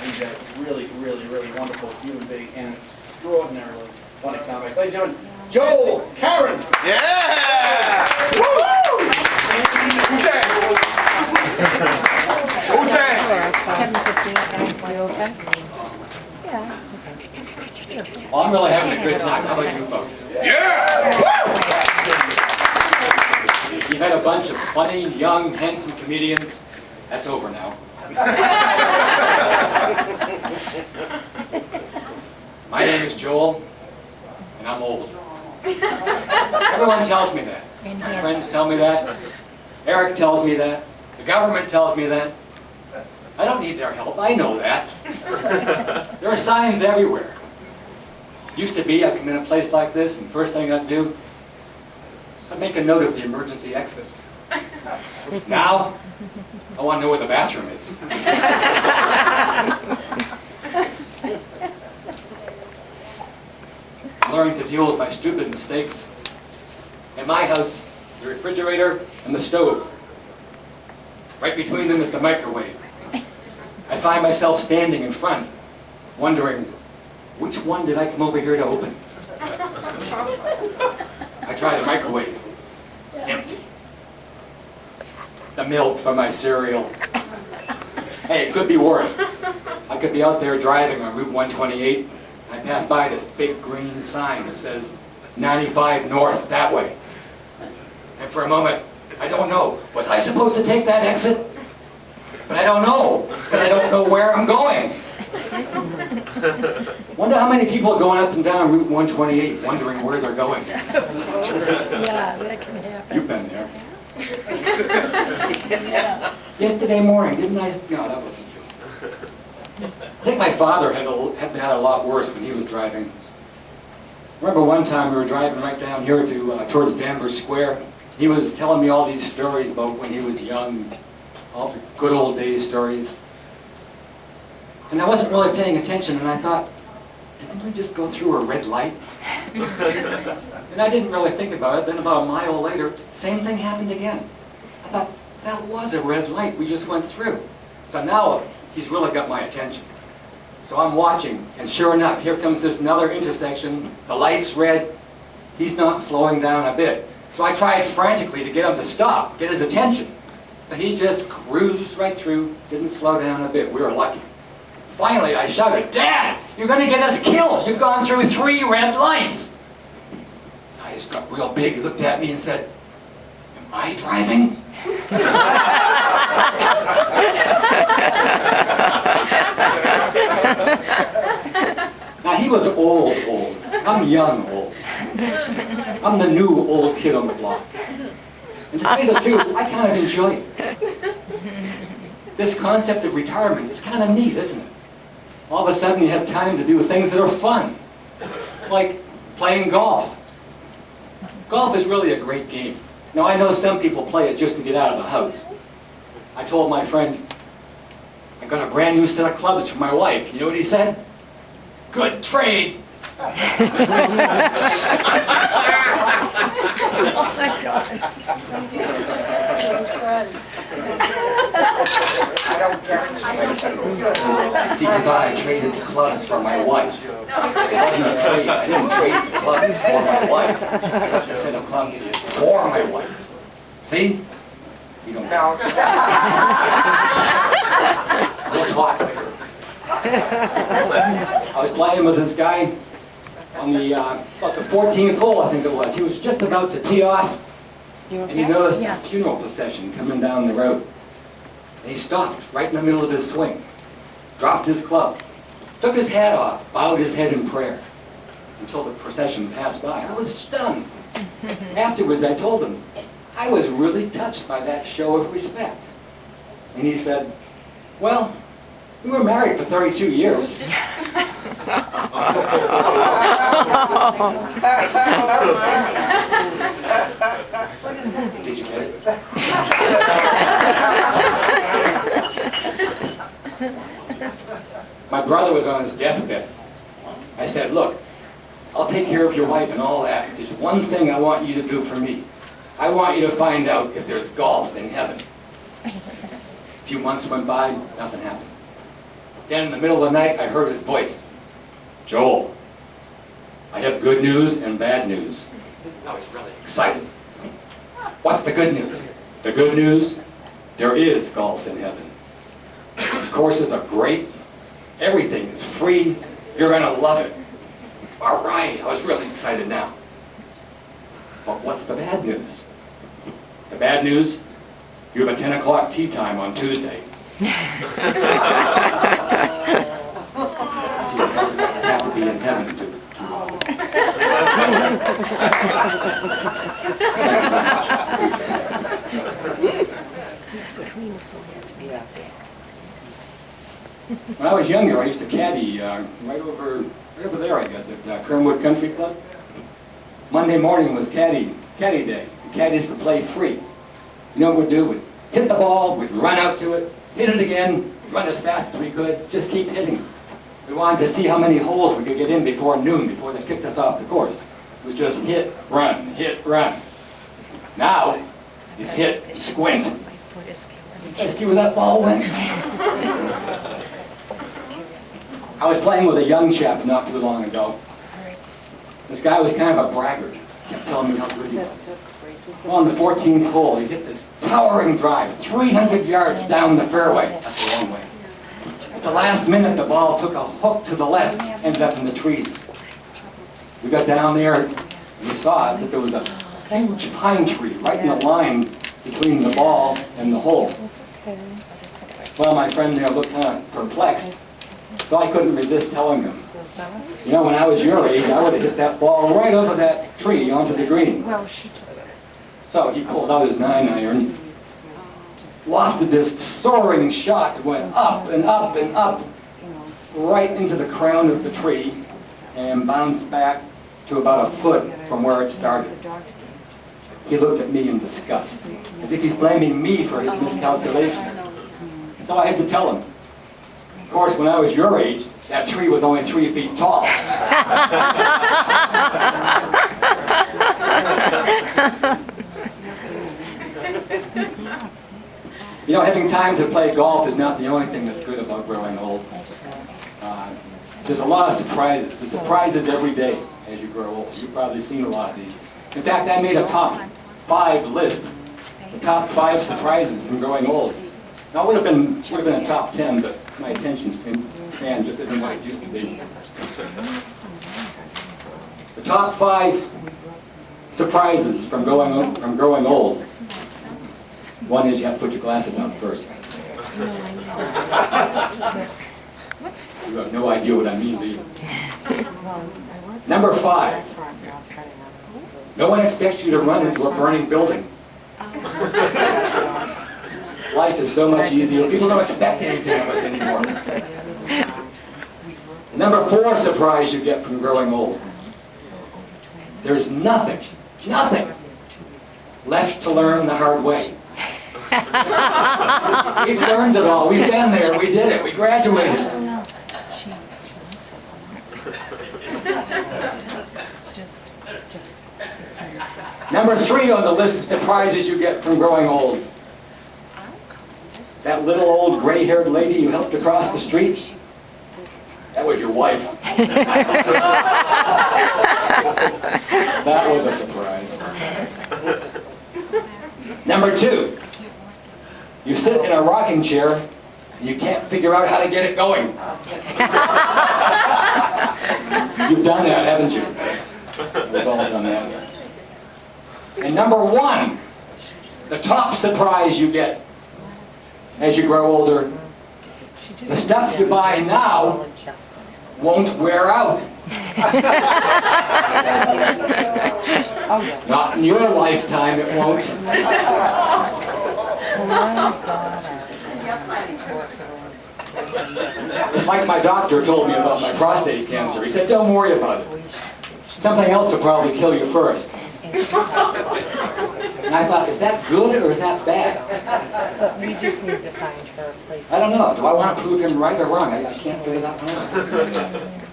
He's a really, really, really wonderful human being and extraordinarily funny comic. Ladies and gentlemen, Joel Karen! Yeah! Woo! Wu-Tang! 7:15, are you okay? Yeah. Well, I'm really having a good time. How about you folks? Yeah! You've had a bunch of funny, young, handsome comedians. That's over now. My name is Joel, and I'm old. Everyone tells me that. My friends tell me that. Eric tells me that. The government tells me that. I don't need their help. I know that. There are signs everywhere. Used to be, I'd come in a place like this, and first thing I'd do, I'd make a note of the emergency exits. Now, I want to know where the bathroom is. I'm learning to deal with my stupid mistakes. In my house, the refrigerator and the stove. Right between them is the microwave. I find myself standing in front, wondering, which one did I come over here to open? I try the microwave. Empty. The milk for my cereal. Hey, it could be worse. I could be out there driving on Route 128. I pass by this big green sign that says 95 north that way. And for a moment, I don't know. Was I supposed to take that exit? But I don't know, because I don't know where I'm going. Wonder how many people are going up and down Route 128 wondering where they're going. Yeah, that can happen. You've been there. Yesterday morning, didn't I? No, that wasn't you. I think my father had a lot worse when he was driving. Remember one time we were driving right down here to towards Danvers Square. He was telling me all these stories about when he was young, all the good old days stories. And I wasn't really paying attention, and I thought, didn't we just go through a red light? And I didn't really think about it. Then about a mile later, same thing happened again. I thought, that was a red light we just went through. So now he's really got my attention. So I'm watching, and sure enough, here comes this another intersection. The light's red. He's not slowing down a bit. So I tried frantically to get him to stop, get his attention. But he just cruised right through, didn't slow down a bit. We were lucky. Finally, I shouted, "Dad, you're going to get us killed. You've gone through 3 red lights." His eyes got real big. He looked at me and said, "Am I driving?" Now, he was old. I'm young old. I'm the new old kid on the block. And to tell you the truth, I kind of enjoy it. This concept of retirement is kind of neat, isn't it? All of a sudden you have time to do things that are fun, like playing golf. Golf is really a great game. Now I know some people play it just to get out of the house. I told my friend, I got a brand new set of clubs for my wife. You know what he said? Good trade. Oh my God. See, you thought I traded the clubs for my wife. It wasn't a trade. I didn't trade the clubs for my wife. I said the clubs for my wife. See? You don't know. We'll talk later. I was playing with this guy on the about the 14th hole, I think it was. He was just about to tee off, and he noticed a funeral procession coming down the road. And he stopped right in the middle of his swing, dropped his club, took his hat off, bowed his head in prayer until the procession passed by. I was stunned. Afterwards, I told him, I was really touched by that show of respect. And he said, well, we were married for 32 years. Did you get it? My brother was on his deathbed. I said, look, I'll take care of your wife and all that. There's one thing I want you to do for me. I want you to find out if there's golf in heaven. A few months went by, nothing happened. Then in the middle of the night, I heard his voice. Joel, I have good news and bad news. I was really excited. What's the good news? The good news? There is golf in heaven. The courses are great. Everything is free. You're going to love it. All right, I was really excited now. But what's the bad news? The bad news? You have a 10 o'clock tea time on Tuesday. See, I have to be in heaven to It's the cleanest one yet to be up there. When I was younger, I used to caddy right over there, I guess, at Kernwood Country Club. Monday morning was caddy day. The caddies could play free. You know what we'd do? We'd hit the ball, we'd run out to it, hit it again, run as fast as we could, just keep hitting. We wanted to see how many holes we could get in before noon, before they kicked us off the course. It was just hit, run, hit, run. Now, it's hit, squint. My foot is killing me. Did you see where that ball went? I was playing with a young chap not too long ago. Hurts. This guy was kind of a braggart. Kept telling me how good he was. Well, on the 14th hole, he hit this towering drive, 300 yards down the fairway. That's a long way. At the last minute, the ball took a hook to the left, ended up in the trees. We got down there, and we saw that there was a huge pine tree right in the line between the ball and the hole. It's okay. I'll just put it right Well, my friend there looked kind of perplexed, so I couldn't resist telling him. those bellows. You know, when I was your age, I would have hit that ball right over that tree onto the green. Well, she just... So he pulled out his 9-iron, lofted this soaring shot that went up and up and up, right into the crown of the tree, and bounced back to about a foot from where it started. He looked at me in disgust, as if he's blaming me for his miscalculation. So I had to tell him. Of course, when I was your age, that tree was only 3 feet tall. You know, having time to play golf is not the only thing that's good about growing old. There's a lot of surprises. The surprises every day as you grow old. You've probably seen a lot of these. In fact, I made a top 5 list. The top 5 surprises from growing old. Now, it would have been a top 10, but my attention span just isn't what it used to be. The top 5 surprises from growing old. One is you have to put your glasses on first. You have no idea what I mean, do you? Number 5. No one expects you to run into a burning building. Life is so much easier. People don't expect anything of us anymore. Number 4 surprise you get from growing old. There's nothing left to learn the hard way. We've learned it all. We've been there. We did it. We graduated. Number 3 on the list of surprises you get from growing old. That little old gray-haired lady you helped across the street, that was your wife. That was a surprise. Number 2, you sit in a rocking chair and you can't figure out how to get it going. You've done that, haven't you? We've all done that. And number 1, the top surprise you get as you grow older, the stuff you buy now won't wear out. Not in your lifetime, it won't. It's like my doctor told me about my prostate cancer. He said, don't worry about it. Something else will probably kill you first. And I thought, is that good or is that bad? But we just need to find her a place. I don't know. Do I want to prove him right or wrong? I can't figure that one out.